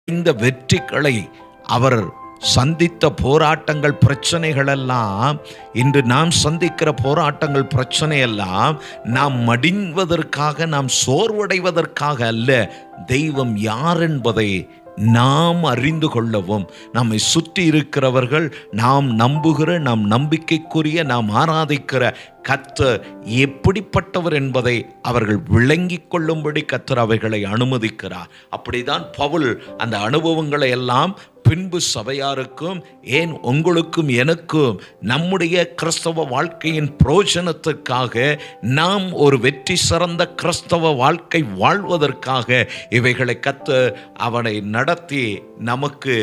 இந்த வெற்றிகளை அவர் சந்தித்த போராட்டங்கள், பிரச்சனைகள் எல்லாம், இன்று நாம் சந்திக்கிற போராட்டங்கள், பிரச்சனை எல்லாம் நாம் மடிவதற்காக, நாம் சோர்வடைவதற்காக அல்ல. தெய்வம் யார் என்பதை நாம் அறிந்து கொள்ளவும், நம்மை சுற்றி இருக்கிறவர்கள், நாம் நம்புகிற, நாம் நம்பிக்கைக்குரிய, நாம் ஆராதிக்கிற கர்த்தர் எப்படிப்பட்டவர் என்பதை அவர்கள் விளங்கிக் கொள்ளும்படி கர்த்தர் அவைகளை அனுமதிக்கிறார். அப்படிதான் பவுல் அந்த அனுபவங்களை எல்லாம் பின்பு சபையாருக்கும், ஏன் உங்களுக்கும் எனக்கும், நம்முடைய கிறிஸ்தவ வாழ்க்கையின் பிரயோஜனத்துக்காக, நாம் ஒரு வெற்றி சிறந்த கிறிஸ்தவ வாழ்க்கை வாழ்வதற்காக இவைகளை கர்த்தர் அவனை நடத்தி நமக்கு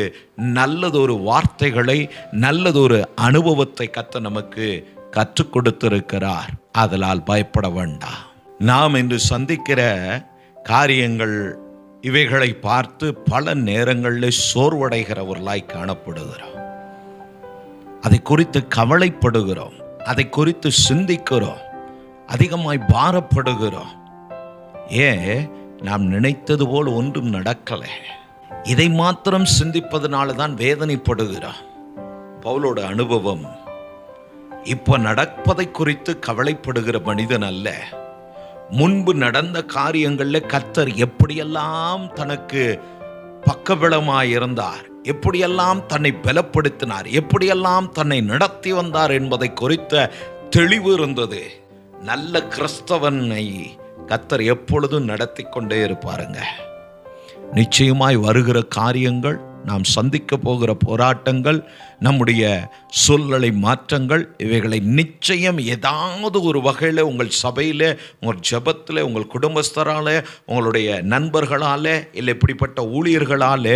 நல்லதொரு வார்த்தைகளை, நல்லதொரு அனுபவத்தை கர்த்தர் நமக்கு கற்றுக் கொடுத்திருக்கிறார். ஆதலால் பயப்பட வேண்டாம். நாம் இன்று சந்திக்கிற காரியங்கள், இவைகளை பார்த்து பல நேரங்களில் சோர்வடைகிறவர்களாய் காணப்படுகிறோம். அதை குறித்து கவலைப்படுகிறோம், அதை குறித்து சிந்திக்கிறோம், அதிகமாய் பாரப்படுகிறோம். ஏன், நாம் நினைத்தது போல் ஒன்றும் நடக்கலை. இதை மாத்திரம் சிந்திப்பதனால தான் வேதனைப்படுகிறோம். பவுலோட அனுபவம், இப்போ நடப்பதை குறித்து கவலைப்படுகிற மனிதன் அல்ல. முன்பு நடந்த காரியங்களில் கர்த்தர் எப்படியெல்லாம் தனக்கு பக்கபலமாயிருந்தார், எப்படியெல்லாம் தன்னை பலப்படுத்தினார், எப்படியெல்லாம் தன்னை நடத்தி வந்தார் என்பதை குறித்த தெளிவு இருந்தது. நல்ல கிறிஸ்தவனை கர்த்தர் எப்பொழுதும் நடத்தி கொண்டே இருப்பாருங்க. நிச்சயமாய் வருகிற காரியங்கள், நாம் சந்திக்க போகிற போராட்டங்கள், நம்முடைய சூழ்நிலை மாற்றங்கள், இவைகளை நிச்சயம் ஏதாவது ஒரு வகையில் உங்கள் சபையில், உங்கள் ஜெபத்தில், உங்கள் குடும்பஸ்தரால், உங்களுடைய நண்பர்களால், இல்லை இப்படிப்பட்ட ஊழியர்களால்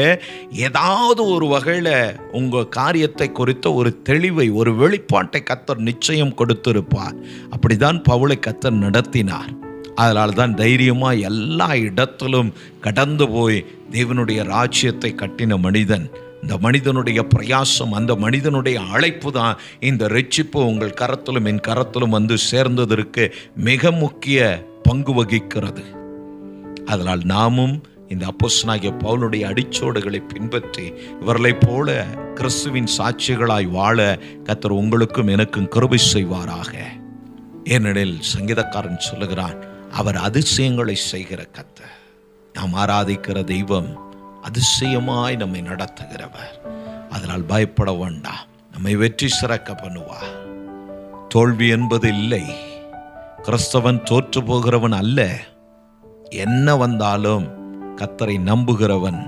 ஏதாவது ஒரு வகையில் உங்கள் காரியத்தை குறித்த ஒரு தெளிவை, ஒரு வெளிப்பாட்டை கர்த்தர் நிச்சயம் கொடுத்திருப்பார். அப்படிதான் பவுலை கர்த்தர் நடத்தினார். அதனால தான் தைரியமாக எல்லா இடத்திலும் கடந்து போய் தேவனுடைய ராஜ்யத்தை கட்டின மனிதன். இந்த மனிதனுடைய பிரயாசம், அந்த மனிதனுடைய அழைப்பு தான் இந்த ரட்சிப்பு உங்கள் கரத்திலும் என் கரத்திலும் வந்து சேர்ந்ததற்கு மிக முக்கிய பங்கு வகிக்கிறது. அதனால் நாமும் இந்த அப்போஸ்தலனாகிய பவுலுடைய அடிச்சோடுகளை பின்பற்றி இவர்களைப் போல கிறிஸ்துவின் சாட்சிகளாய் வாழ கர்த்தர் உங்களுக்கும் எனக்கும் கிருபை செய்வாராக. ஏனெனில் சங்கீதக்காரன் சொல்லுகிறான், அவர் அதிசயங்களை செய்கிற கர்த்தர். நாம் ஆராதிக்கிற தெய்வம் அதிசயமாய் நம்மை நடத்துகிறவர். அதனால் பயப்பட வேண்டாம். நம்மை வெற்றி சிறக்க பண்ணுவார். தோல்வி என்பது இல்லை. கிறிஸ்தவன் தோற்று போகிறவன் அல்ல. என்ன வந்தாலும் கர்த்தரை நம்புகிறவன்